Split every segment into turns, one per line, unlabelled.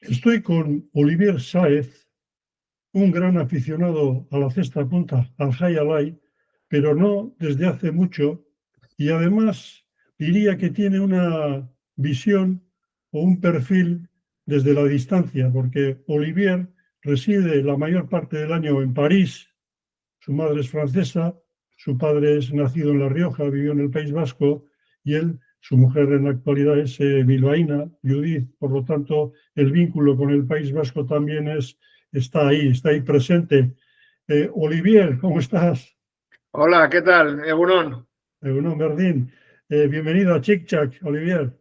Estoy con Olivier Sáez, un gran aficionado a la cesta punta, al high alai, pero no desde hace mucho, y además diría que tiene una visión o un perfil desde la distancia, porque Olivier reside la mayor parte del año en París, su madre es francesa, su padre es nacido en La Rioja, vivió en el País Vasco, y su mujer en la actualidad es bilbaína, Judith, por lo tanto el vínculo con el País Vasco también está ahí presente. Olivier, ¿cómo estás?
Hola, ¿qué tal? Egunon.
Egunon Berdín. Bienvenido a Chic Chac, Olivier.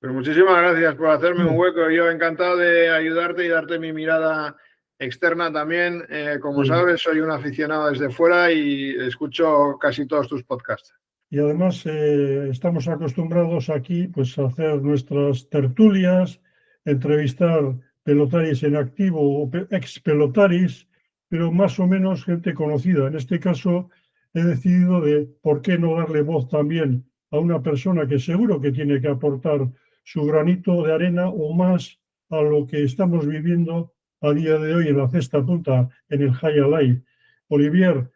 Pues muchísimas gracias por hacerme un hueco. Yo encantado de ayudarte y darte mi mirada externa también. Como sabes, soy un aficionado desde fuera y escucho casi todos tus podcasts.
Y además estamos acostumbrados aquí pues, a hacer nuestras tertulias, entrevistar pelotaris en activo o ex pelotaris, pero más o menos gente conocida. En este caso he decidido de por qué no darle voz también a una persona que seguro que tiene que aportar su granito de arena o más a lo que estamos viviendo a día de hoy en la cesta punta, en el High Alai. Olivier,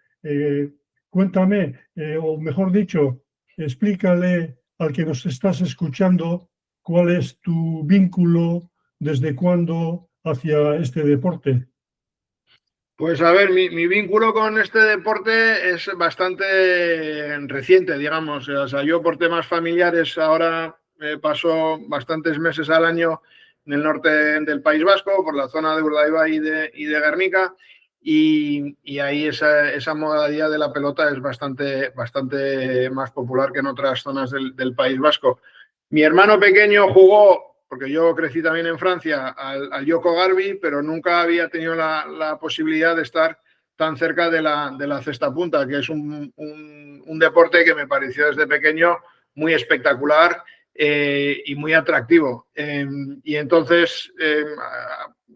cuéntame, o mejor dicho, explícale al que nos estás escuchando cuál es tu vínculo, desde cuándo hacia este deporte.
Pues a ver, mi vínculo con este deporte es bastante reciente, digamos. O sea, yo por temas familiares ahora paso bastantes meses al año en el norte del País Vasco, por la zona de Urdaibai y de Guernica, y ahí esa modalidad de la pelota es bastante más popular que en otras zonas del País Vasco. Mi hermano pequeño jugó, porque yo crecí también en Francia, al Yoko Garbi, pero nunca había tenido la posibilidad de estar tan cerca de la cesta punta, que es un deporte que me pareció desde pequeño muy espectacular y muy atractivo. Y entonces,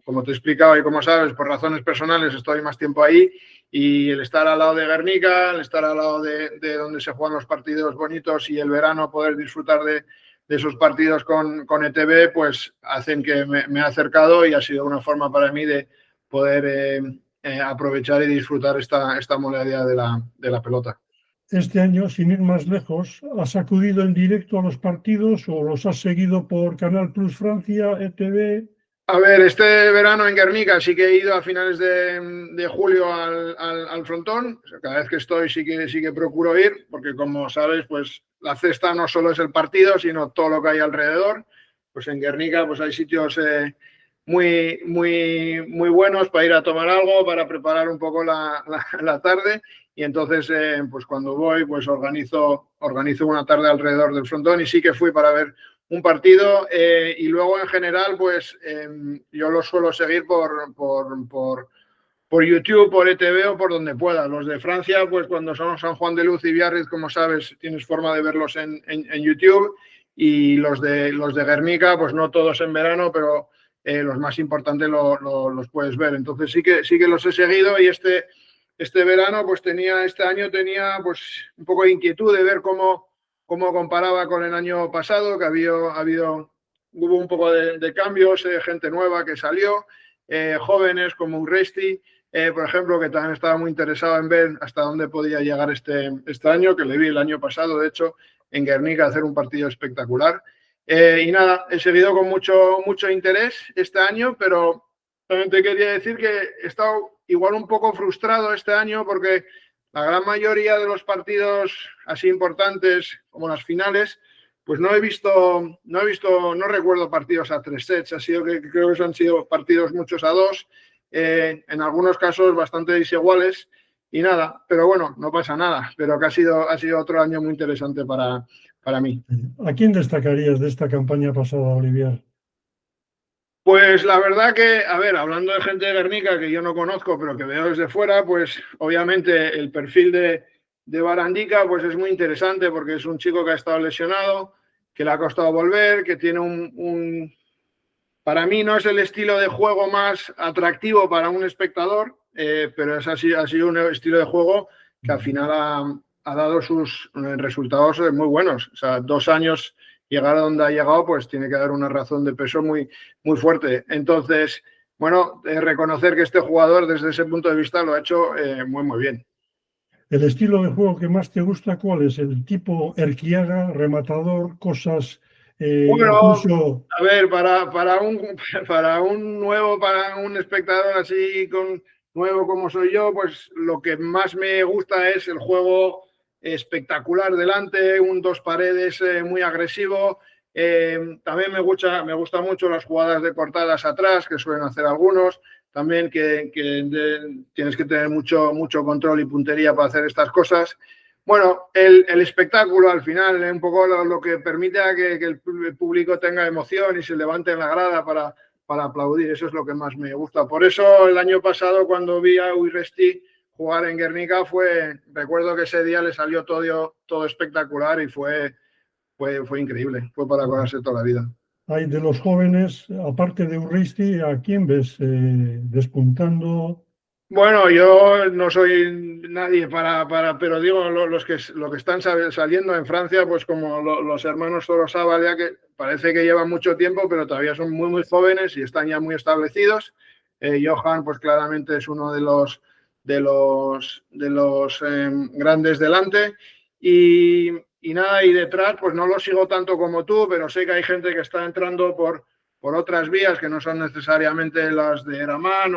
como te he explicado y como sabes, por razones personales estoy más tiempo ahí, y el estar al lado de Guernica, el estar al lado de donde se juegan los partidos bonitos y el verano poder disfrutar de esos partidos con ETV, pues hacen que me he acercado y ha sido una forma para mí de poder aprovechar y disfrutar esta modalidad de la pelota.
Este año, sin ir más lejos, ¿has acudido en directo a los partidos o los has seguido por Canal Plus Francia, ETV?
A ver, este verano en Guernica sí que he ido a finales de julio al frontón. O sea, cada vez que estoy sí que procuro ir, porque como sabes, pues la cesta no solo es el partido, sino todo lo que hay alrededor. Pues en Guernica pues hay sitios muy buenos para ir a tomar algo, para preparar un poco la tarde. Y entonces, pues cuando voy, pues organizo una tarde alrededor del frontón, y sí que fui para ver un partido, y luego en general pues yo lo suelo seguir por YouTube, por ETV o por donde pueda. Los de Francia, pues cuando son San Juan de Luz y Biarritz, como sabes, tienes forma de verlos en YouTube, y los de Guernica, pues no todos en verano, pero los más importantes los puedes ver. Entonces sí que los he seguido, y este verano, pues este año tenía pues un poco de inquietud de ver cómo comparaba con el año pasado, que hubo un poco de cambios, gente nueva que salió, jóvenes como Urresti, por ejemplo, que también estaba muy interesado en ver hasta dónde podía llegar este año, que le vi el año pasado, de hecho, en Guernica hacer un partido espectacular. Y nada, he seguido con mucho interés este año, pero también te quería decir que he estado igual un poco frustrado este año, porque la gran mayoría de los partidos así importantes, como las finales, pues no recuerdo partidos a 3 sets, creo que han sido partidos muchos a 2, en algunos casos bastante desiguales, y nada, pero bueno, no pasa nada, pero que ha sido otro año muy interesante para mí.
¿A quién destacarías de esta campaña pasada, Olivier?
Pues la verdad que, a ver, hablando de gente de Guernica que yo no conozco, pero que veo desde fuera, pues obviamente el perfil de Barandica pues es muy interesante, porque es un chico que ha estado lesionado, que le ha costado volver, que tiene para mí no es el estilo de juego más atractivo para un espectador, pero ha sido un estilo de juego que al final ha dado sus resultados muy buenos. O sea, 2 años llegar a donde ha llegado, pues tiene que haber una razón de peso muy, muy fuerte. Entonces, bueno, reconocer que este jugador desde ese punto de vista lo ha hecho muy, muy bien.
¿El estilo de juego que más te gusta cuál es? ¿El tipo Erquiaga, rematador, cosas,
Bueno,
incluso
a ver, para un nuevo, para un espectador así nuevo como soy yo, pues lo que más me gusta es el juego espectacular delante, un dos paredes muy agresivo. También me gusta mucho las jugadas de cortadas atrás, que suelen hacer algunos. También tienes que tener mucho control y puntería para hacer estas cosas. Bueno, el espectáculo al final es un poco lo que permite a que el público tenga emoción y se levante en la grada para aplaudir. Eso es lo que más me gusta. Por eso el año pasado cuando vi a Urresti jugar en Guernica recuerdo que ese día le salió todo espectacular y fue increíble. Fue para acordarse toda la vida.
hay de los jóvenes, aparte de Urristi, ¿a quién ves despuntando?
Bueno, yo no soy nadie pero digo, lo que están saliendo en Francia, pues como los hermanos Sorozábal, ya que parece que llevan mucho tiempo, pero todavía son muy, muy jóvenes y están ya muy establecidos. Johan, pues claramente es uno de los grandes delante. Y nada, y detrás, pues no lo sigo tanto como tú, pero sé que hay gente que está entrando por otras vías que no son necesariamente las de Eraman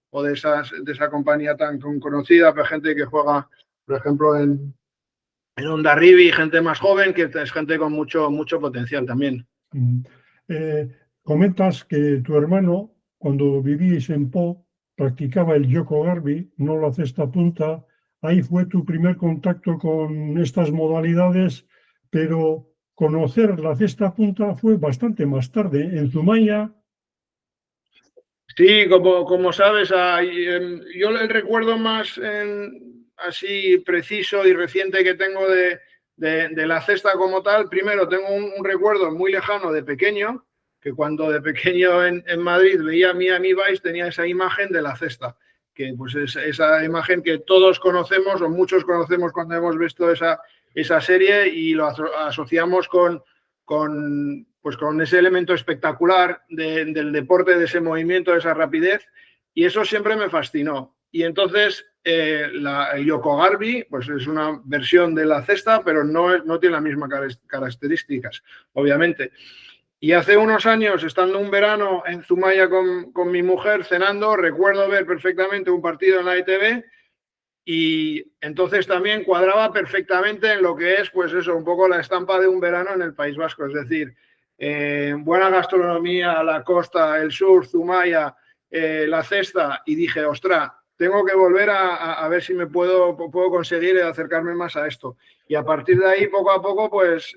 o de esa compañía tan conocida, pero gente que juega, por ejemplo, en Hondarribia, gente más joven, que es gente con mucho potencial también.
Mm. Comentas que tu hermano, cuando vivíais en Po, practicaba el Yoko Garbi, no la cesta punta. Ahí fue tu primer contacto con estas modalidades, pero conocer la cesta punta fue bastante más tarde. En Zumaya,
Sí, como sabes, yo el recuerdo más así preciso y reciente que tengo de la cesta como tal, primero tengo un recuerdo muy lejano de pequeño, que cuando de pequeño en Madrid veía a Miami Vice tenía esa imagen de la cesta, que pues es esa imagen que todos conocemos o muchos conocemos cuando hemos visto esa serie y lo asociamos con ese elemento espectacular del deporte, de ese movimiento, de esa rapidez, y eso siempre me fascinó. Y entonces el Yoko Garbi pues es una versión de la cesta, pero no tiene las mismas características, obviamente. Y hace unos años, estando un verano en Zumaya con mi mujer cenando, recuerdo ver perfectamente un partido en la ITV y entonces también cuadraba perfectamente en lo que es, pues eso, un poco la estampa de un verano en el País Vasco, es decir, buena gastronomía, la costa, el sur, Zumaya, la cesta, y dije, ostras, tengo que volver a ver si me puedo conseguir acercarme más a esto. Y a partir de ahí, poco a poco, pues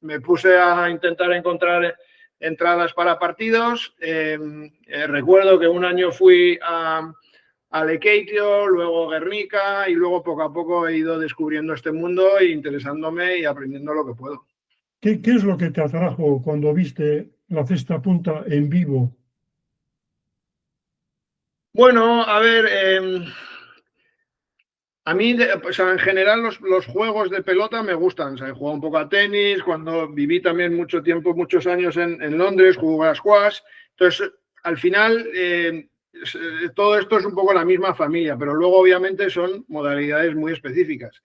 me puse a intentar encontrar entradas para partidos. Recuerdo que un año fui a Lekeitio, luego Guernica y luego poco a poco he ido descubriendo este mundo e interesándome y aprendiendo lo que puedo.
¿qué es lo que te atrajo cuando viste la cesta punta en vivo?
Bueno, a ver, a mí pues, en general los juegos de pelota me gustan. O sea, he jugado un poco a tenis, cuando viví también mucho tiempo, muchos años en Londres, jugué a squash. Entonces, al final, todo esto es un poco la misma familia, pero luego obviamente son modalidades muy específicas.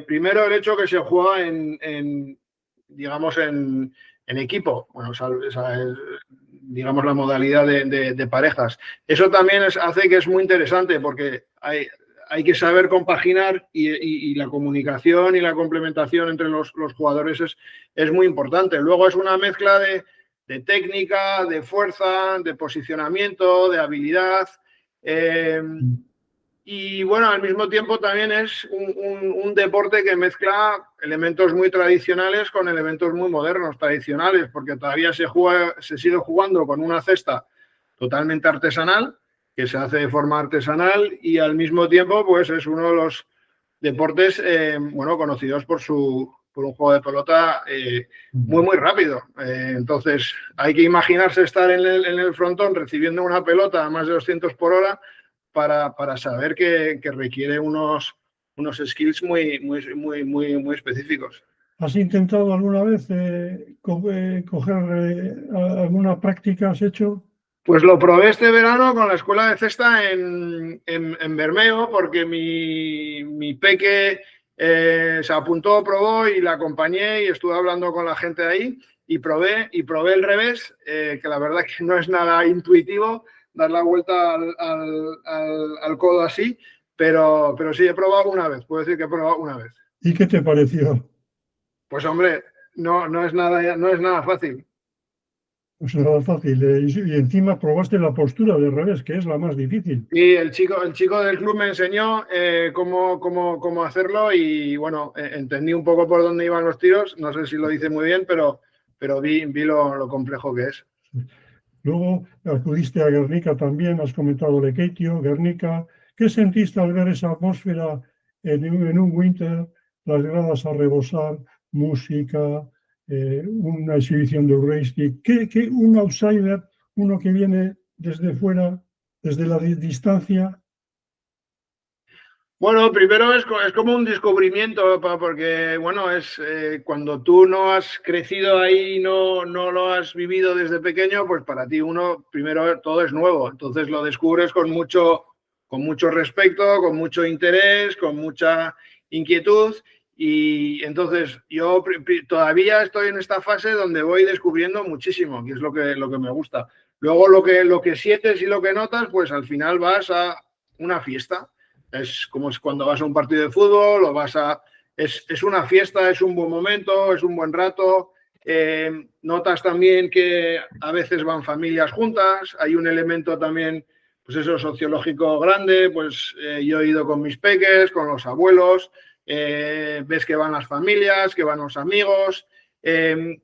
Primero el hecho que se juega digamos, en equipo, bueno, esa es, digamos, la modalidad de parejas. Eso también hace que es muy interesante porque hay que saber compaginar y la comunicación y la complementación entre los jugadores es muy importante. Luego es una mezcla de técnica, de fuerza, de posicionamiento, de habilidad. Y bueno, al mismo tiempo también es un deporte que mezcla elementos muy tradicionales con elementos muy modernos, tradicionales, porque todavía se sigue jugando con una cesta totalmente artesanal, que se hace de forma artesanal y al mismo tiempo pues es uno de los deportes bueno, conocidos por un juego de pelota muy, muy rápido. Entonces hay que imaginarse estar en el frontón recibiendo una pelota a más de 200 por hora para saber que requiere unos skills muy específicos.
¿Has intentado alguna vez coger alguna práctica? ¿Has hecho?
Pues lo probé este verano con la escuela de cesta en Bermeo, porque mi peque se apuntó, probó y la acompañé y estuve hablando con la gente de ahí y probé el revés, que la verdad que no es nada intuitivo dar la vuelta al codo así, pero sí he probado una vez, puedo decir que he probado una vez.
¿Y qué te pareció?
Pues hombre, no es nada fácil.
Pues nada fácil. Y encima probaste la postura de revés, que es la más difícil.
Y el chico del club me enseñó cómo hacerlo y bueno, entendí un poco por dónde iban los tiros. No sé si lo hice muy bien, pero vi lo complejo que es.
Luego acudiste a Guernica también, has comentado Lekeitio, Guernica. ¿Qué sentiste al ver esa atmósfera en un winter, las gradas a rebosar, música, una exhibición de Urreisti? ¿Qué un outsider, uno que viene desde fuera, desde la distancia?
Bueno, primero es como un descubrimiento, porque bueno, es cuando tú no has crecido ahí, no lo has vivido desde pequeño, pues para ti primero todo es nuevo. Entonces lo descubres con mucho respeto, con mucho interés, con mucha inquietud. Y entonces yo todavía estoy en esta fase donde voy descubriendo muchísimo, que es lo que me gusta. Luego lo que sientes y lo que notas, pues al final vas a una fiesta. Es como cuando vas a un partido de fútbol o es una fiesta, es un buen momento, es un buen rato. Notas también que a veces van familias juntas, hay un elemento también, pues eso, sociológico grande, pues yo he ido con mis peques, con los abuelos, ves que van las familias, que van los amigos.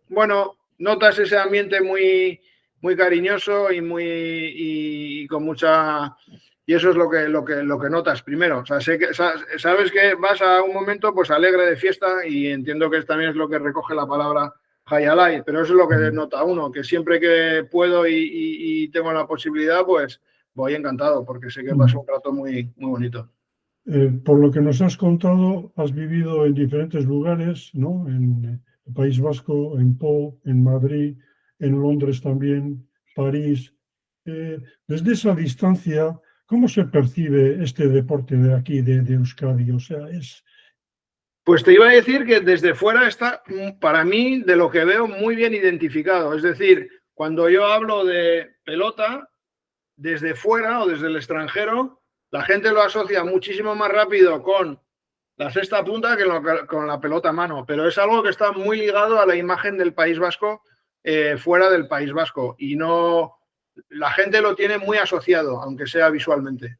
Bueno, notas ese ambiente muy cariñoso y con mucha... Y eso es lo que notas primero. O sea, sabes que vas a un momento pues alegre de fiesta y entiendo que también es lo que recoge la palabra Hayalai, pero eso es lo que nota uno, que siempre que puedo y tengo la posibilidad, pues voy encantado porque sé que pasa un rato muy bonito.
Por lo que nos has contado, has vivido en diferentes lugares, ¿no? En el País Vasco, en Po, en Madrid, en Londres también, París. Desde esa distancia, ¿cómo se percibe este deporte de aquí, de Euskadi? O sea, es...
Pues te iba a decir que desde fuera está, para mí, de lo que veo, muy bien identificado. Es decir, cuando yo hablo de pelota, desde fuera o desde el extranjero, la gente lo asocia muchísimo más rápido con la cesta punta que con la pelota a mano, pero es algo que está muy ligado a la imagen del País Vasco fuera del País Vasco y no, la gente lo tiene muy asociado, aunque sea visualmente.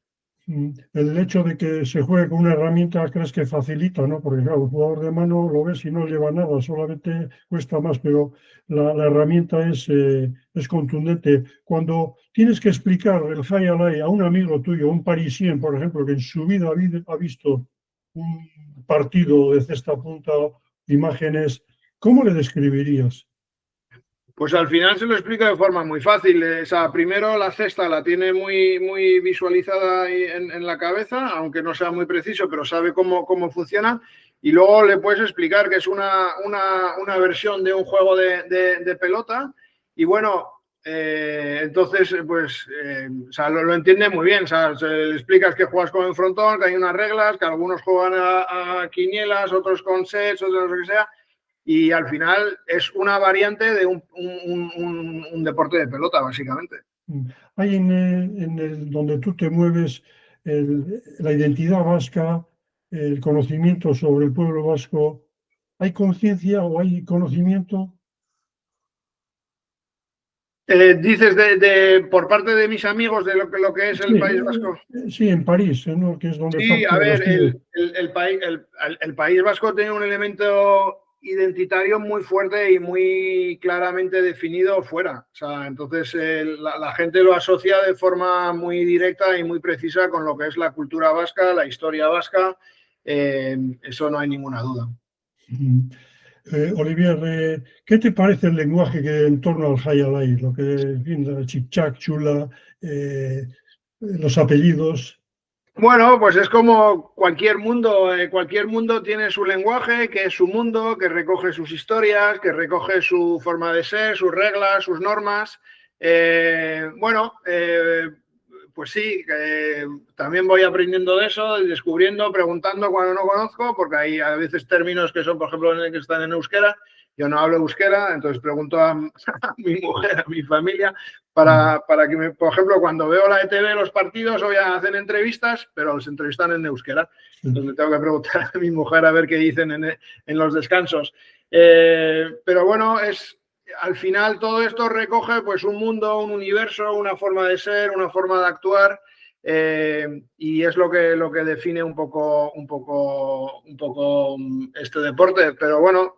El hecho de que se juegue con una herramienta, crees que facilita, ¿no? Porque claro, el jugador de mano lo ves y no lleva nada, solamente cuesta más, pero la herramienta es contundente. Cuando tienes que explicar el Hayalai a un amigo tuyo, un parisien, por ejemplo, que en su vida ha visto un partido de cesta punta, imágenes, ¿cómo le describirías?
Pues al final se lo explica de forma muy fácil. O sea, primero la cesta la tiene muy visualizada en la cabeza, aunque no sea muy preciso, pero sabe cómo funciona. Y luego le puedes explicar que es una versión de un juego de pelota. Y bueno, entonces, pues, o sea, lo entiende muy bien. O sea, le explicas que juegas con el frontón, que hay unas reglas, que algunos juegan a quinielas, otros con sets, otros lo que sea. Y al final es una variante de un deporte de pelota, básicamente.
Hay donde tú te mueves la identidad vasca, el conocimiento sobre el pueblo vasco. ¿Hay conciencia o hay conocimiento?
Dices por parte de mis amigos de lo que es el País Vasco.
Sí, en París, ¿no? Que es donde
Sí,
parte
a
de las
ver, el País Vasco tiene un elemento identitario muy fuerte y muy claramente definido fuera. O sea, entonces la gente lo asocia de forma muy directa y muy precisa con lo que es la cultura vasca, la historia vasca. Eso no hay ninguna duda.
Olivier, ¿qué te parece el lenguaje que en torno al Hayalai? Lo que, en fin, Chipchak, Chula, los apellidos.
Bueno, pues es como cualquier mundo tiene su lenguaje, que es su mundo, que recoge sus historias, que recoge su forma de ser, sus reglas, sus normas. Bueno, pues sí, también voy aprendiendo de eso, descubriendo, preguntando cuando no conozco, porque hay a veces términos que son, por ejemplo, que están en euskera. Yo no hablo euskera, entonces pregunto a mi mujer, a mi familia, para que, por ejemplo, cuando veo la ETV, los partidos, hoy hacen entrevistas, pero los entrevistan en euskera. Entonces tengo que preguntar a mi mujer a ver qué dicen en los descansos. Pero bueno, al final todo esto recoge pues un mundo, un universo, una forma de ser, una forma de actuar. Y es lo que define un poco este deporte. Pero bueno,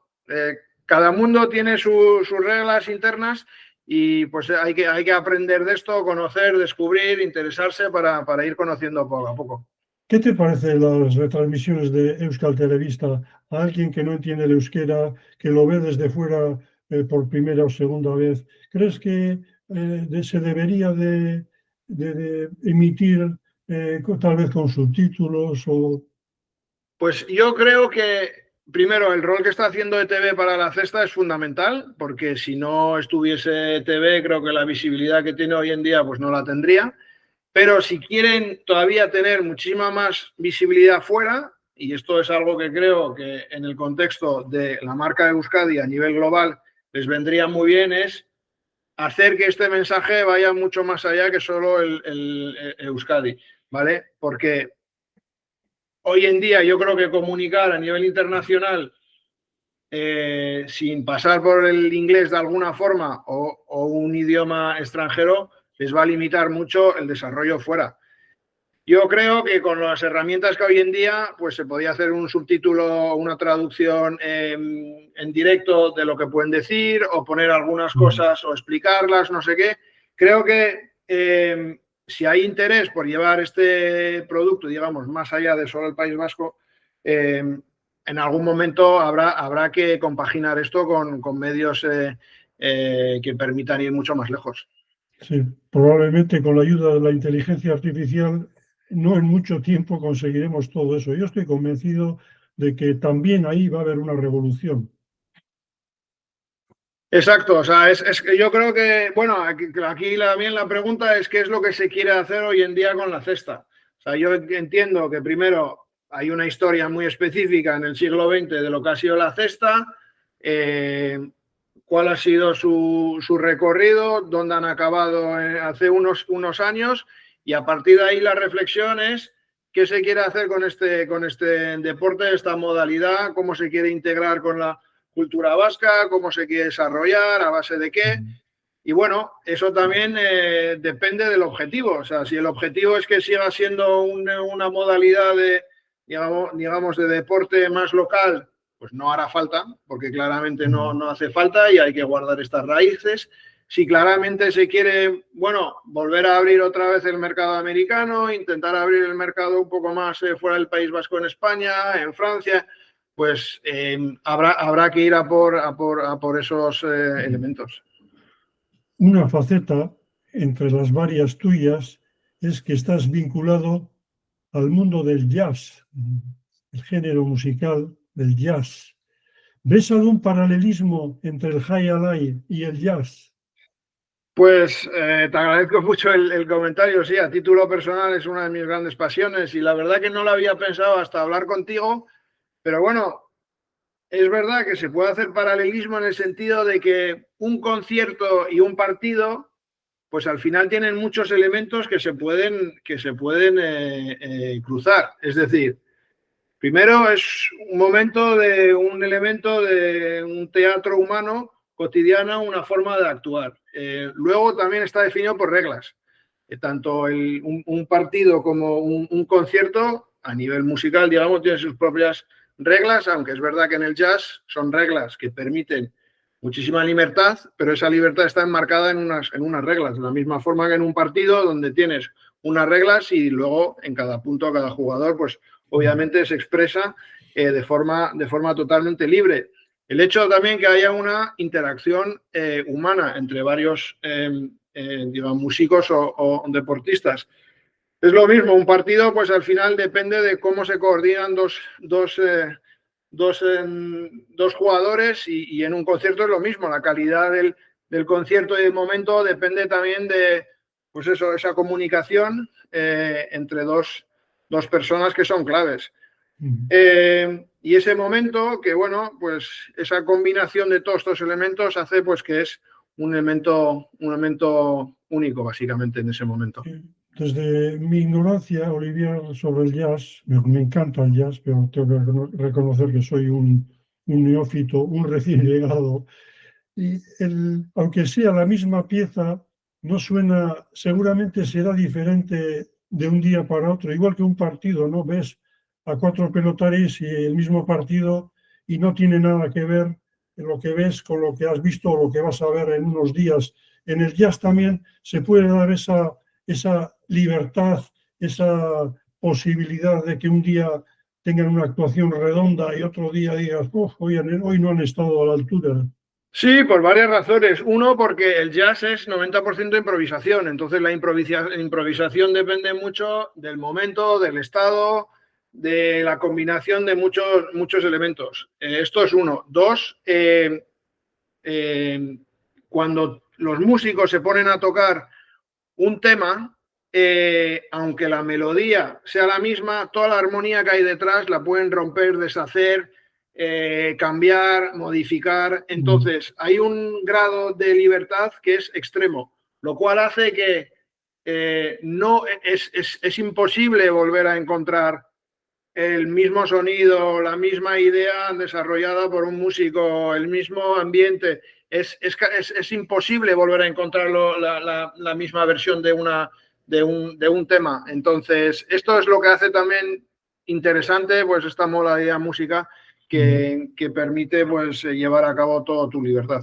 cada mundo tiene sus reglas internas y pues hay que aprender de esto, conocer, descubrir, interesarse para ir conociendo poco a poco.
¿Qué te parecen las retransmisiones de Euskal Televista a alguien que no entiende el euskera, que lo ve desde fuera por primera o segunda vez? ¿Crees que se debería de emitir tal vez con subtítulos o...?
Pues yo creo que, primero, el rol que está haciendo ETV para la cesta es fundamental, porque si no estuviese ETV, creo que la visibilidad que tiene hoy en día pues no la tendría. Pero si quieren todavía tener muchísima más visibilidad fuera, y esto es algo que creo que en el contexto de la marca de Euskadi a nivel global les vendría muy bien, es hacer que este mensaje vaya mucho más allá que solo el Euskadi, ¿vale? Porque hoy en día yo creo que comunicar a nivel internacional sin pasar por el inglés de alguna forma o un idioma extranjero les va a limitar mucho el desarrollo fuera. Yo creo que con las herramientas que hoy en día pues se podía hacer un subtítulo, una traducción en directo de lo que pueden decir o poner algunas cosas o explicarlas, no sé qué. Creo que si hay interés por llevar este producto, digamos, más allá de solo el País Vasco, en algún momento habrá que compaginar esto con medios que permitan ir mucho más lejos.
Sí, probablemente con la ayuda de la inteligencia artificial no en mucho tiempo conseguiremos todo eso. Yo estoy convencido de que también ahí va a haber una revolución.
Exacto, o sea, yo creo que, bueno, aquí también la pregunta es qué es lo que se quiere hacer hoy en día con la cesta. O sea, yo entiendo que primero hay una historia muy específica en el siglo XX de lo que ha sido la cesta, cuál ha sido su recorrido, dónde han acabado hace unos años y a partir de ahí la reflexión es qué se quiere hacer con este deporte, esta modalidad, cómo se quiere integrar con la cultura vasca, cómo se quiere desarrollar, a base de qué. Y bueno, eso también depende del objetivo. O sea, si el objetivo es que siga siendo una modalidad digamos, de deporte más local, pues no hará falta, porque claramente no hace falta y hay que guardar estas raíces. Si claramente se quiere, bueno, volver a abrir otra vez el mercado americano, intentar abrir el mercado un poco más fuera del País Vasco en España, en Francia, pues habrá que ir a por esos elementos.
Una faceta entre las varias tuyas es que estás vinculado al mundo del jazz, el género musical del jazz. ¿Ves algún paralelismo entre el high alay y el jazz?
Pues te agradezco mucho el comentario. Sí, a título personal es una de mis grandes pasiones y la verdad que no lo había pensado hasta hablar contigo, pero bueno, es verdad que se puede hacer paralelismo en el sentido de que un concierto y un partido, pues al final tienen muchos elementos que se pueden cruzar. Es decir, primero es un momento de un elemento de un teatro humano cotidiano, una forma de actuar. Luego también está definido por reglas. Tanto un partido como un concierto a nivel musical, digamos, tiene sus propias reglas, aunque es verdad que en el jazz son reglas que permiten muchísima libertad, pero esa libertad está enmarcada en unas reglas, de la misma forma que en un partido donde tienes unas reglas y luego en cada punto, cada jugador, pues obviamente se expresa de forma totalmente libre. El hecho también que haya una interacción humana entre varios digamos, músicos o deportistas Es lo mismo, un partido pues al final depende de cómo se coordinan dos jugadores y en un concierto es lo mismo, la calidad del concierto y del momento depende también de pues eso, esa comunicación entre dos personas que son claves. Y ese momento que bueno, pues esa combinación de todos estos elementos hace pues que es un elemento único básicamente en ese momento.
Desde mi ignorancia, Olivier, sobre el jazz, me encanta el jazz, pero tengo que reconocer que soy un neófito, un recién llegado. Y aunque sea la misma pieza, no suena, seguramente será diferente de un día para otro, igual que un partido, ¿no? Ves a 4 pelotaris y el mismo partido y no tiene nada que ver lo que ves con lo que has visto o lo que vas a ver en unos días. En el jazz también se puede dar esa libertad, esa posibilidad de que un día tengan una actuación redonda y otro día digas, hoy no han estado a la altura.
Sí, por varias razones. Uno, porque el jazz es 90% improvisación, entonces la improvisación depende mucho del momento, del estado, de la combinación de muchos elementos. Esto es uno. Dos, cuando los músicos se ponen a tocar un tema, aunque la melodía sea la misma, toda la armonía que hay detrás la pueden romper, deshacer, cambiar, modificar. Entonces, hay un grado de libertad que es extremo, lo cual hace que no es imposible volver a encontrar el mismo sonido, la misma idea desarrollada por un músico, el mismo ambiente. Es imposible volver a encontrar la misma versión de un tema. Entonces, esto es lo que hace también interesante pues esta modalidad música que permite pues llevar a cabo toda tu libertad.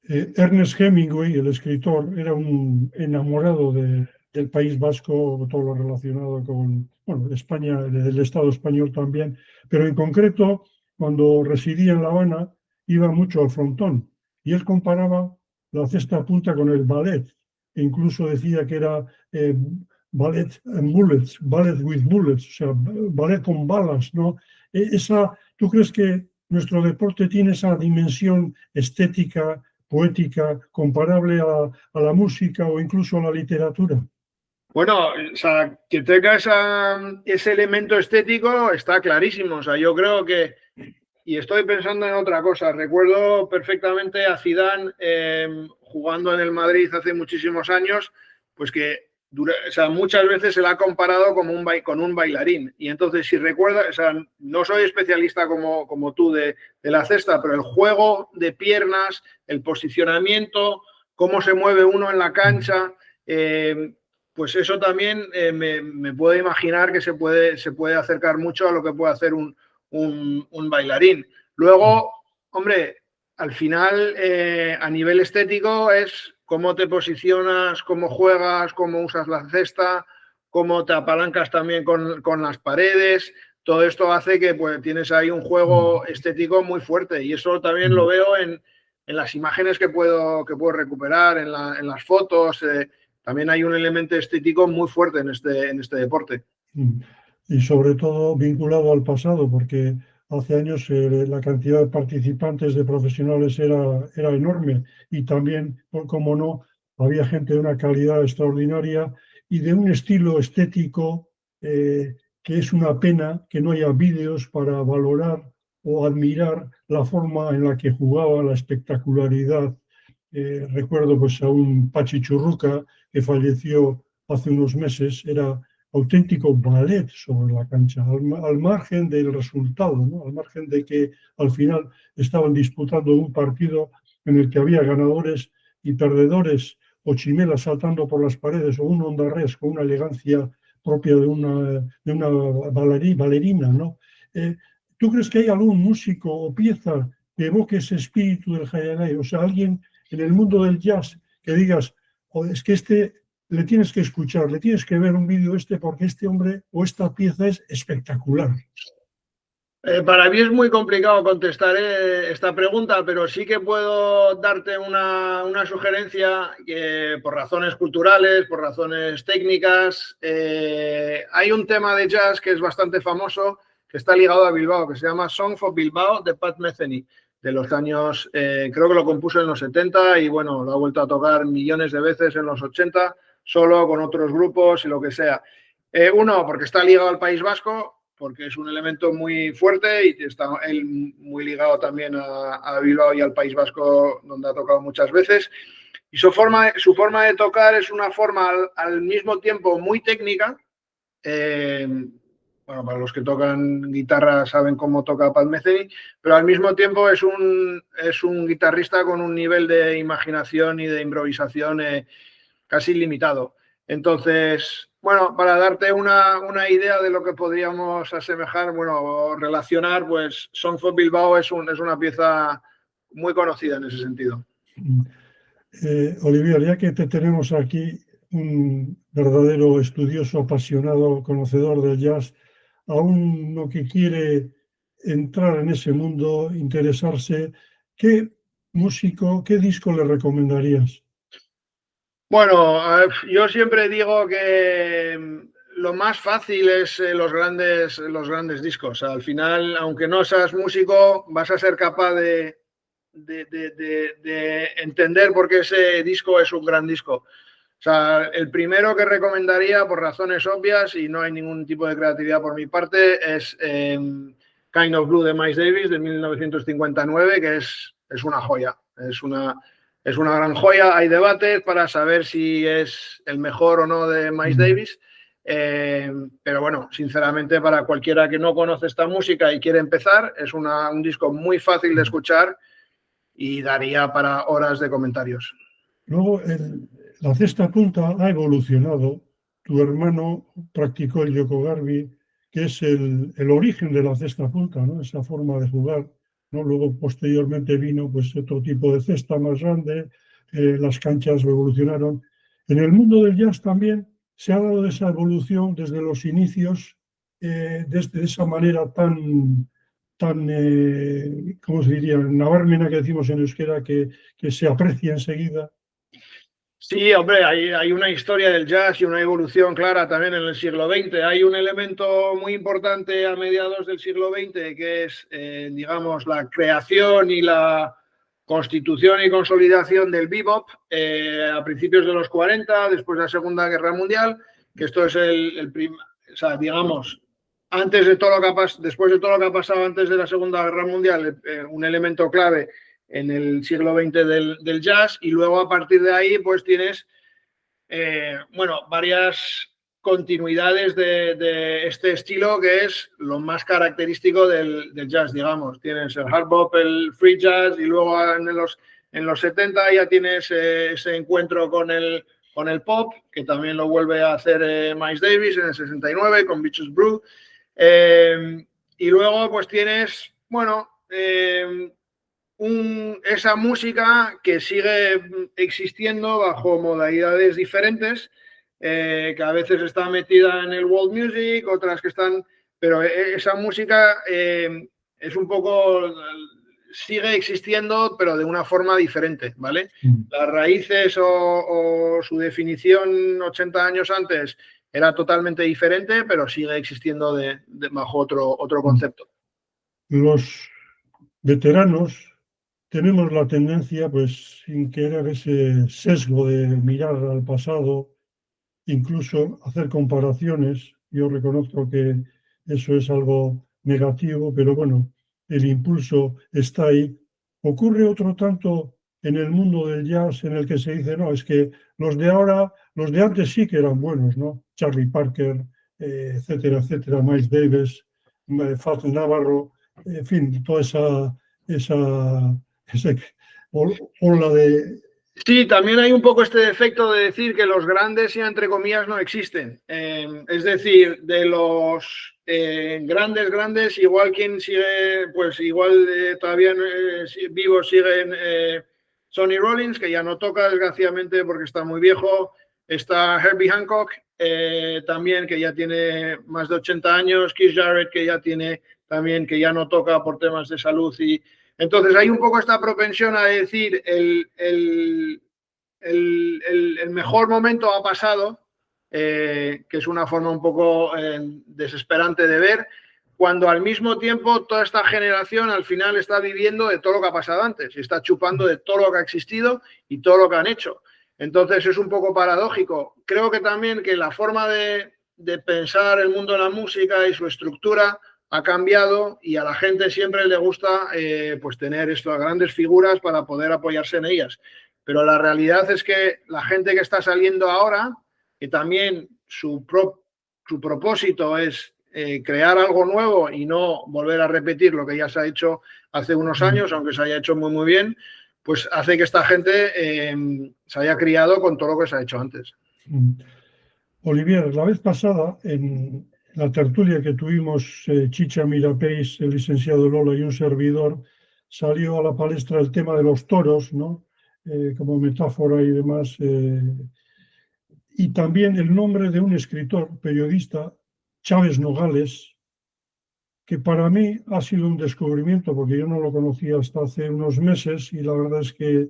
Ernest Hemingway, el escritor, era un enamorado del País Vasco, todo lo relacionado con España, del Estado español también, pero en concreto, cuando residía en La Habana, iba mucho al frontón y él comparaba la cesta punta con el ballet, e incluso decía que era ballet and bullets, ballet with bullets, o sea, ballet con balas, ¿no? ¿Tú crees que nuestro deporte tiene esa dimensión estética, poética, comparable a la música o incluso a la literatura?
Bueno, o sea, que tenga ese elemento estético está clarísimo. O sea, yo creo que, y estoy pensando en otra cosa, recuerdo perfectamente a Zidane jugando en el Madrid hace muchísimos años, pues que muchas veces se le ha comparado con un bailarín. Y entonces, si recuerdas, o sea, no soy especialista como tú de la cesta, pero el juego de piernas, el posicionamiento, cómo se mueve uno en la cancha, pues eso también me puedo imaginar que se puede acercar mucho a lo que puede hacer un bailarín. Luego, hombre, al final, a nivel estético es cómo te posicionas, cómo juegas, cómo usas la cesta, cómo te apalancas también con las paredes. Todo esto hace que pues, tienes ahí un juego estético muy fuerte y eso también lo veo en las imágenes que puedo recuperar, en las fotos. También hay un elemento estético muy fuerte en este deporte.
Y sobre todo vinculado al pasado, porque hace años la cantidad de participantes, de profesionales era enorme y también, como no, había gente de una calidad extraordinaria y de un estilo estético que es una pena que no haya vídeos para valorar o admirar la forma en la que jugaba, la espectacularidad. Recuerdo pues a un Pachi Churruca que falleció hace unos meses, era auténtico ballet sobre la cancha, al margen del resultado, ¿no? Al margen de que al final estaban disputando un partido en el que había ganadores y perdedores, o chimelas saltando por las paredes, o un hondarrés con una elegancia propia de una bailarina, ¿no? ¿Tú crees que hay algún músico o pieza que evoque ese espíritu del Hayalay? O sea, alguien en el mundo del jazz que digas, es que le tienes que escuchar, le tienes que ver un vídeo porque este hombre o esta pieza es espectacular.
Para mí es muy complicado contestar esta pregunta, pero sí que puedo darte una sugerencia que por razones culturales, por razones técnicas, hay un tema de jazz que es bastante famoso, que está ligado a Bilbao, que se llama Song for Bilbao de Pat Metheny, de los años, creo que lo compuso en los 70 y bueno, lo ha vuelto a tocar millones de veces en los 80, solo con otros grupos y lo que sea. Uno, porque está ligado al País Vasco, porque es un elemento muy fuerte y está él muy ligado también a Bilbao y al País Vasco, donde ha tocado muchas veces. Y su forma de tocar es una forma al mismo tiempo muy técnica. Bueno, para los que tocan guitarra saben cómo toca Pat Metheny, pero al mismo tiempo es un guitarrista con un nivel de imaginación y de improvisación casi ilimitado. Entonces, bueno, para darte una idea de lo que podríamos asemejar, bueno, o relacionar, pues Song for Bilbao es una pieza muy conocida en ese sentido.
Olivier, ya que te tenemos aquí, un verdadero estudioso, apasionado, conocedor del jazz, a uno que quiere entrar en ese mundo, interesarse, ¿qué músico, qué disco le recomendarías?
Bueno, yo siempre digo que lo más fácil es los grandes discos. Al final, aunque no seas músico, vas a ser capaz de entender por qué ese disco es un gran disco. O sea, el primero que recomendaría, por razones obvias, y no hay ningún tipo de creatividad por mi parte, es Kind of Blue de Miles Davis, de 1959, que es una joya. Es una gran joya. Hay debates para saber si es el mejor o no de Miles Davis. Pero bueno, sinceramente, para cualquiera que no conoce esta música y quiere empezar, es un disco muy fácil de escuchar y daría para horas de comentarios.
Luego, la cesta punta ha evolucionado. Tu hermano practicó el yokogarbi, que es el origen de la cesta punta, ¿no? Esa forma de jugar, ¿no? Luego, posteriormente, vino pues, otro tipo de cesta más grande, las canchas evolucionaron. En el mundo del jazz también se ha dado esa evolución desde los inicios, desde esa manera tan ¿cómo se diría? Nabarmena que decimos en euskera, que se aprecia enseguida.
Sí, hombre, hay una historia del jazz y una evolución clara también en el siglo XX. Hay un elemento muy importante a mediados del siglo XX que es, digamos, la creación y la constitución y consolidación del bebop a principios de los 40, después de la Segunda Guerra Mundial, que esto es o sea, digamos, antes de todo lo que después de todo lo que ha pasado antes de la Segunda Guerra Mundial, un elemento clave en el siglo XX del jazz, y luego a partir de ahí pues tienes bueno, varias continuidades de este estilo que es lo más característico del jazz, digamos. Tienes el hard bop, el free jazz, y luego en los 70 ya tienes ese encuentro con el pop, que también lo vuelve a hacer Miles Davis en el 69 con Beaches Brew. Y luego pues tienes, bueno, esa música que sigue existiendo bajo modalidades diferentes, que a veces está metida en el world music, otras que están, pero esa música es un poco, sigue existiendo, pero de una forma diferente, ¿vale? Las raíces o su definición 80 años antes era totalmente diferente, pero sigue existiendo bajo otro concepto.
Los veteranos tenemos la tendencia, pues sin querer, ese sesgo de mirar al pasado, incluso hacer comparaciones. Yo reconozco que eso es algo negativo, pero bueno, el impulso está ahí. Ocurre otro tanto en el mundo del jazz, en el que se dice, no, es que los de ahora, los de antes sí que eran buenos, ¿no? Charlie Parker, etcétera, etcétera, Miles Davis, Fats Navarro, en fin, toda esa ola de...
Sí, también hay un poco este defecto de decir que los grandes, ya entre comillas, no existen. Es decir, de los grandes, igual quien sigue, pues igual todavía vivos siguen Sonny Rollins, que ya no toca, desgraciadamente, porque está muy viejo. Está Herbie Hancock, también, que ya tiene más de 80 años. Keith Jarrett, que ya tiene también que ya no toca por temas de salud. Y entonces hay un poco esta propensión a decir el mejor momento ha pasado, que es una forma un poco desesperante de ver, cuando al mismo tiempo toda esta generación al final está viviendo de todo lo que ha pasado antes y está chupando de todo lo que ha existido y todo lo que han hecho. Entonces es un poco paradójico. Creo que también que la forma de pensar el mundo de la música y su estructura ha cambiado y a la gente siempre le gusta pues tener estas grandes figuras para poder apoyarse en ellas. Pero la realidad es que la gente que está saliendo ahora, que también su propósito es crear algo nuevo y no volver a repetir lo que ya se ha hecho hace unos años, aunque se haya hecho muy, muy bien, pues hace que esta gente se haya criado con todo lo que se ha hecho antes.
Olivier, la vez pasada, en la tertulia que tuvimos, Chicha Mirapeix, el licenciado Lola y un servidor, salió a la palestra el tema de los toros, ¿no? Como metáfora y demás. Y también el nombre de un escritor, periodista, Chávez Nogales, que para mí ha sido un descubrimiento, porque yo no lo conocía hasta hace unos meses y la verdad es que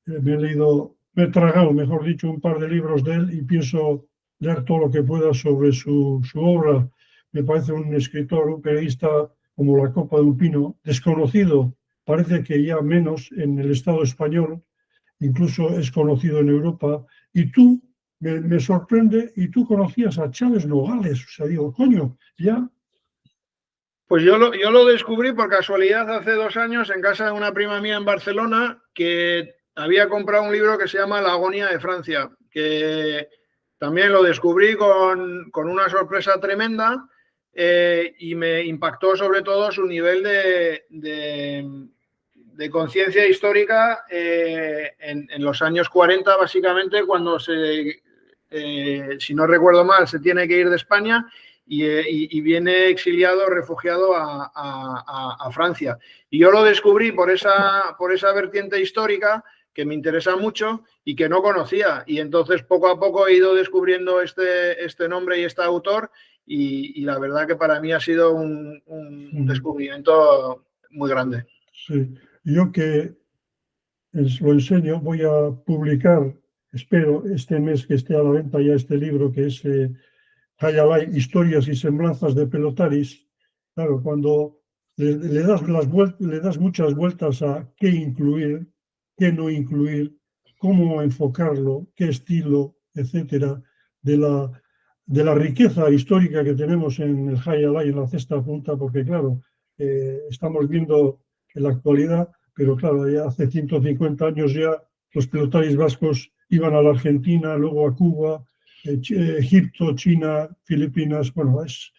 me he tragado, mejor dicho, un par de libros de él y pienso leer todo lo que pueda sobre su obra. Me parece un escritor, un periodista como la copa de un pino, desconocido, parece que ya menos en el Estado español, incluso es conocido en Europa. Y tú, me sorprende, y tú conocías a Chávez Nogales, o sea, digo, coño, ya.
Pues yo lo descubrí por casualidad hace 2 años en casa de una prima mía en Barcelona que había comprado un libro que se llama La agonía de Francia, que también lo descubrí con una sorpresa tremenda y me impactó sobre todo su nivel de conciencia histórica en los años 40, básicamente, cuando si no recuerdo mal, se tiene que ir de España y viene exiliado, refugiado a Francia. Y yo lo descubrí por esa vertiente histórica que me interesa mucho y que no conocía. Y entonces poco a poco he ido descubriendo este nombre y este autor y la verdad que para mí ha sido un descubrimiento muy grande.
Sí. Yo que lo enseño, voy a publicar, espero, este mes que esté a la venta ya este libro que es Hayalay, Historias y Semblanzas de Pelotaris. Claro, cuando le das muchas vueltas a qué incluir, qué no incluir, cómo enfocarlo, qué estilo, etcétera, de la riqueza histórica que tenemos en el Hayalay, en la cesta punta, porque claro, estamos viendo en la actualidad, pero claro, ya hace 150 años ya los pelotaris vascos iban a la Argentina, luego a Cuba, Egipto, China, Filipinas. Bueno, es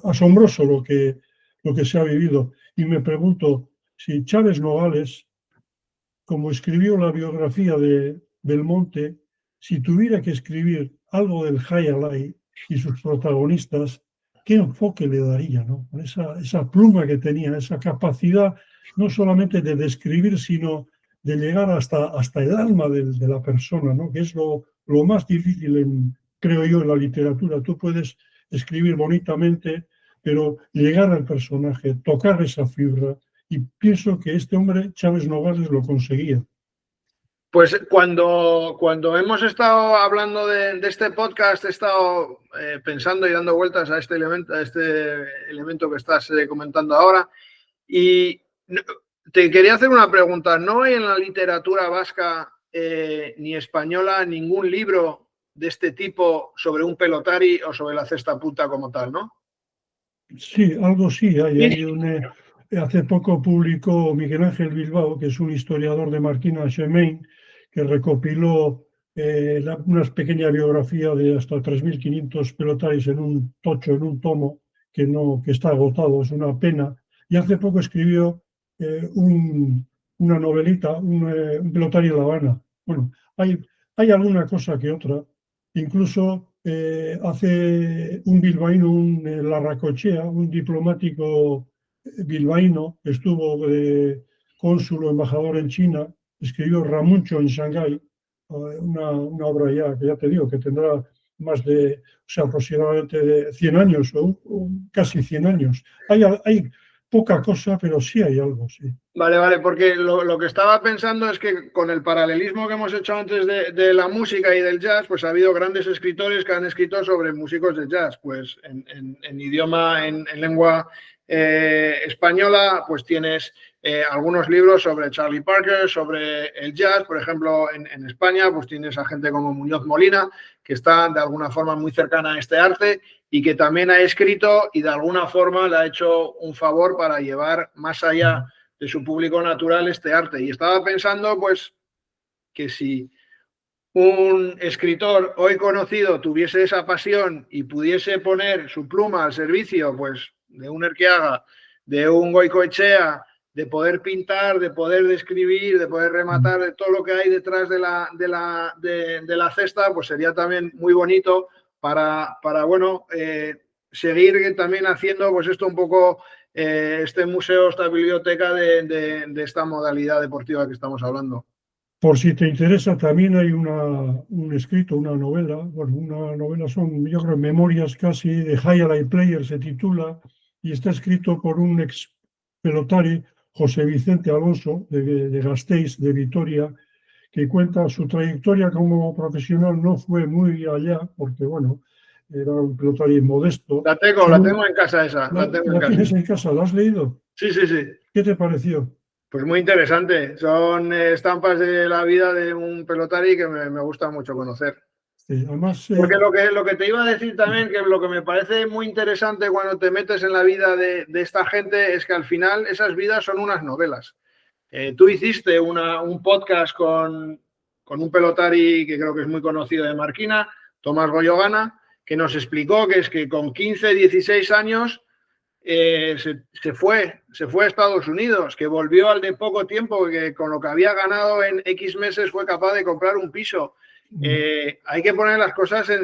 asombroso lo que se ha vivido. Y me pregunto si Chávez Nogales, como escribió la biografía de Belmonte, si tuviera que escribir algo del Hayalay y sus protagonistas, ¿qué enfoque le daría, ¿no? Esa pluma que tenía, esa capacidad no solamente de describir, sino de llegar hasta el alma de la persona, ¿no? Que es lo más difícil, creo yo, en la literatura. Tú puedes escribir bonitamente, pero llegar al personaje, tocar esa fibra, y pienso que este hombre, Chávez Nogales, lo conseguía.
Pues cuando hemos estado hablando de este podcast, he estado pensando y dando vueltas a este elemento que estás comentando ahora. Y te quería hacer una pregunta. ¿No hay en la literatura vasca ni española ningún libro de este tipo sobre un pelotari o sobre la cesta punta como tal, no?
Sí, algo sí. Hace poco publicó Miguel Ángel Bilbao, que es un historiador de Marquina Xemain, que recopiló una pequeña biografía de hasta 3.500 pelotaris en un tocho, en un tomo, que está agotado, es una pena. Y hace poco escribió una novelita, un pelotari de La Habana. Bueno, hay alguna cosa que otra. Incluso hace un bilbaíno, un Larracochea, un diplomático bilbaíno, que estuvo de cónsul o embajador en China, escribió Ramuncho en Shanghái, una obra ya, que ya te digo, que tendrá más de, o sea, aproximadamente de 100 años o casi 100 años. Hay poca cosa, pero sí hay algo, sí.
Vale, porque lo que estaba pensando es que con el paralelismo que hemos hecho antes de la música y del jazz, pues ha habido grandes escritores que han escrito sobre músicos de jazz. Pues en idioma, en lengua española, pues tienes algunos libros sobre Charlie Parker, sobre el jazz. Por ejemplo, en España, pues tienes a gente como Muñoz Molina, que está de alguna forma muy cercana a este arte y que también ha escrito y de alguna forma le ha hecho un favor para llevar más allá de su público natural este arte. Y estaba pensando, pues, que si un escritor hoy conocido tuviese esa pasión y pudiese poner su pluma al servicio, pues, de un Erquiaga, de un Goicoechea, de poder pintar, de poder describir, de poder rematar, de todo lo que hay detrás de la cesta, pues sería también muy bonito para bueno, seguir también haciendo, pues esto un poco, este museo, esta biblioteca de esta modalidad deportiva que estamos hablando.
Por si te interesa, también hay un escrito, una novela, bueno, una novela son, yo creo, memorias casi de Highlight Player, se titula, y está escrito por un ex pelotari, José Vicente Alonso, de Gasteiz, de Vitoria, que cuenta su trayectoria como profesional. No fue muy allá, porque, bueno, era un pelotari modesto.
La tengo en casa esa.
¿La tienes en casa? ¿La has leído?
Sí.
¿Qué te pareció?
Pues muy interesante. Son estampas de la vida de un pelotari que me gusta mucho conocer.
Sí, además,
porque lo que te iba a decir también, que lo que me parece muy interesante cuando te metes en la vida de esta gente es que al final esas vidas son unas novelas. Tú hiciste un podcast con un pelotari que creo que es muy conocido de Marquina, Tomás Goyogana, que nos explicó que es que con 15, 16 años se fue a Estados Unidos, que volvió al de poco tiempo, que con lo que había ganado en X meses fue capaz de comprar un piso. Hay que poner las cosas en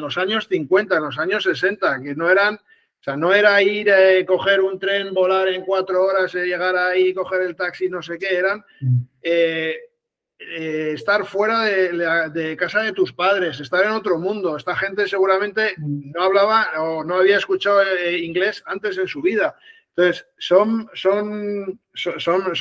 los años 50, en los años 60, que no eran, no era ir, coger un tren, volar en 4 horas, llegar ahí, coger el taxi, no sé qué, eran estar fuera de casa de tus padres, estar en otro mundo. Esta gente seguramente no hablaba o no había escuchado inglés antes en su vida. Entonces, son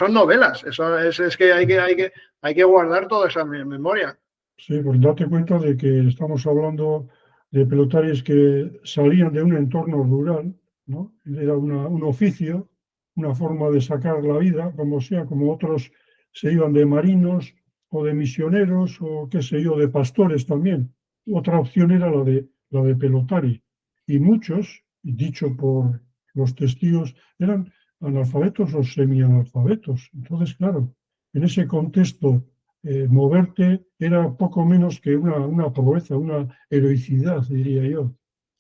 novelas. Es que hay que guardar toda esa memoria.
Sí, pues date cuenta de que estamos hablando de pelotaris que salían de un entorno rural, ¿no? Era un oficio, una forma de sacar la vida, como sea, como otros se iban de marinos o de misioneros o qué sé yo, de pastores también. Otra opción era la de pelotari. Y muchos, dicho por los testigos, eran analfabetos o semianalfabetos. Entonces, claro, en ese contexto moverte era poco menos que una proeza, una heroicidad, diría yo.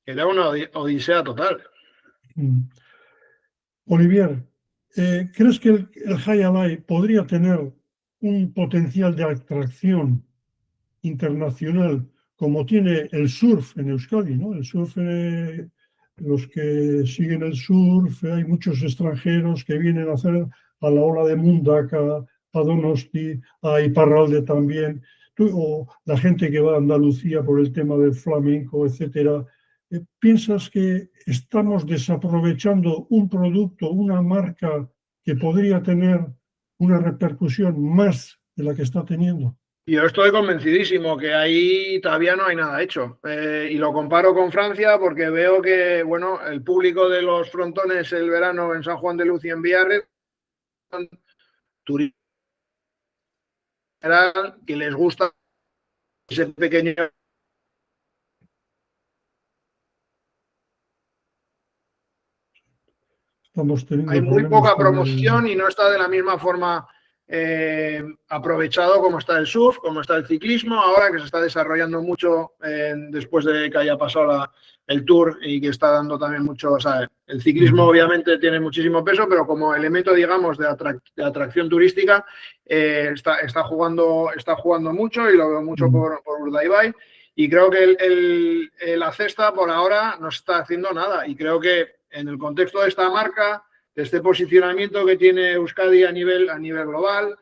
Era una odisea total.
Olivier, ¿crees que el Jai Alai podría tener un potencial de atracción internacional como tiene el surf en Euskadi, ¿no? El surf, los que siguen el surf, hay muchos extranjeros que vienen a hacer a la ola de Mundaka, a Donosti, a Iparralde también, o la gente que va a Andalucía por el tema del flamenco, etcétera. ¿Piensas que estamos desaprovechando un producto, una marca que podría tener una repercusión más de la que está teniendo?
Yo estoy convencidísimo que ahí todavía no hay nada hecho. Y lo comparo con Francia porque veo que, bueno, el público de los frontones el verano en San Juan de Luz y en Villarreal, turistas que les gusta ese pequeño. Hay muy poca promoción y no está de la misma forma aprovechado como está el surf, como está el ciclismo, ahora que se está desarrollando mucho después de que haya pasado el Tour y que está dando también mucho, o sea, el ciclismo obviamente tiene muchísimo peso, pero como elemento, digamos, de atracción turística está jugando mucho y lo veo mucho por Urdaibai. Y creo que la cesta por ahora no está haciendo nada y creo que en el contexto de esta marca, de este posicionamiento que tiene Euskadi a nivel global,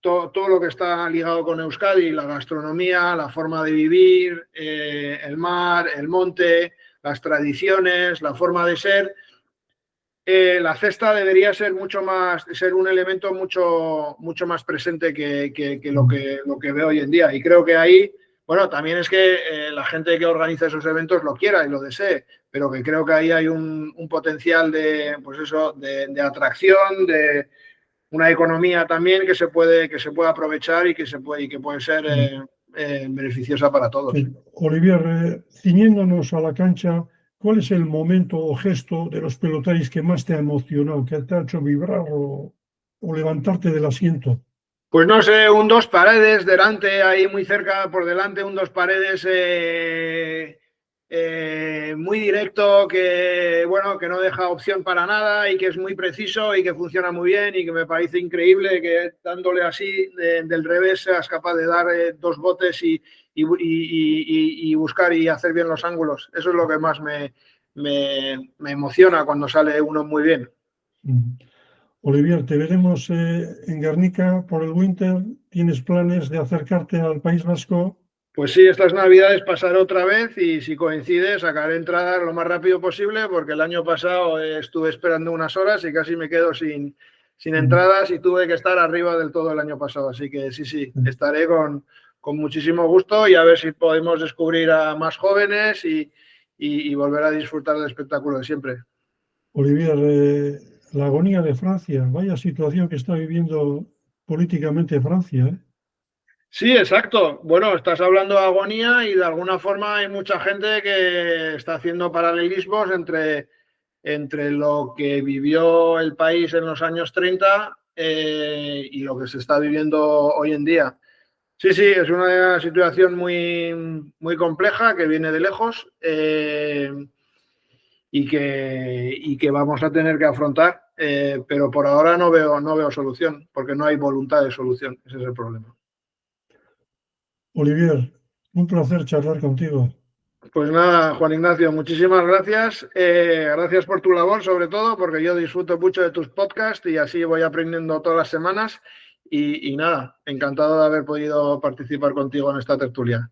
todo lo que está ligado con Euskadi, la gastronomía, la forma de vivir, el mar, el monte, las tradiciones, la forma de ser. La cesta debería ser ser un elemento mucho más presente que lo que veo hoy en día. Y creo que ahí, bueno, también es que la gente que organiza esos eventos lo quiera y lo desee, pero que creo que ahí hay un potencial pues eso, de atracción, de una economía también que se puede aprovechar y que puede ser beneficiosa para todos.
Sí. Olivier, ciñéndonos a la cancha, ¿cuál es el momento o gesto de los pelotaris que más te ha emocionado, que te ha hecho vibrar o levantarte del asiento?
Pues no sé, un dos paredes delante, ahí muy cerca, por delante, un dos paredes muy directo, que bueno, que no deja opción para nada y que es muy preciso y que funciona muy bien y que me parece increíble que dándole así del revés seas capaz de dar dos botes y buscar y hacer bien los ángulos. Eso es lo que más me emociona cuando sale uno muy bien.
Olivier, te veremos en Guernica por el Winter. ¿Tienes planes de acercarte al País Vasco?
Pues sí, estas navidades pasaré otra vez y si coincide sacaré entradas lo más rápido posible porque el año pasado estuve esperando unas horas y casi me quedo sin entradas y tuve que estar arriba del todo el año pasado. Así que sí, estaré con muchísimo gusto y a ver si podemos descubrir a más jóvenes y volver a disfrutar del espectáculo de siempre.
Olivier, la agonía de Francia, vaya situación que está viviendo políticamente Francia, ¿eh?
Sí, exacto. Bueno, estás hablando de agonía y de alguna forma hay mucha gente que está haciendo paralelismos entre lo que vivió el país en los años 30 y lo que se está viviendo hoy en día. Sí, es una situación muy compleja que viene de lejos y que vamos a tener que afrontar, pero por ahora no veo solución, porque no hay voluntad de solución. Ese es el problema.
Olivier, un placer charlar contigo.
Pues nada, Juan Ignacio, muchísimas gracias. Gracias por tu labor, sobre todo, porque yo disfruto mucho de tus podcasts y así voy aprendiendo todas las semanas. Y nada, encantado de haber podido participar contigo en esta tertulia.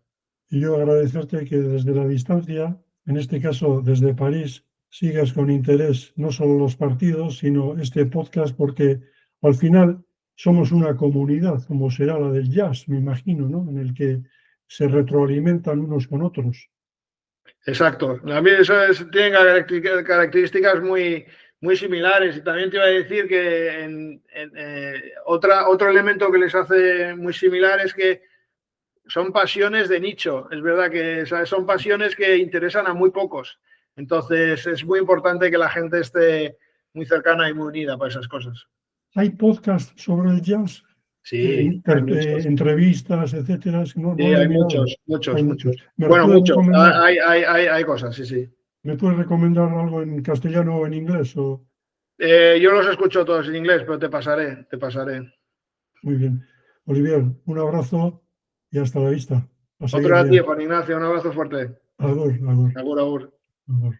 Y yo agradecerte que desde la distancia, en este caso desde París, sigas con interés no solo los partidos, sino este podcast, porque al final somos una comunidad, como será la del jazz, me imagino, ¿no? En el que se retroalimentan unos con otros.
Exacto. A mí tiene características muy similares. Y también te iba a decir que otro elemento que les hace muy similar es que son pasiones de nicho. Es verdad que son pasiones que interesan a muy pocos. Entonces es muy importante que la gente esté muy cercana y muy unida para esas cosas.
¿Hay podcasts sobre el jazz?
Sí, hay muchos.
Entrevistas, etcétera. No,
Sí,
no lo he
hay
mirado.
muchos.
¿Me
Bueno,
puedes
muchos.
recomendar?
Hay cosas, sí.
¿Me puedes recomendar algo en castellano o en inglés?
Yo los escucho todos en inglés, pero te pasaré.
Muy bien. Olivier, un abrazo y hasta la vista. A seguir
Otro a ti,
bien.
Juan Ignacio. Un abrazo fuerte.
Agur, agur,
Agur.
agur.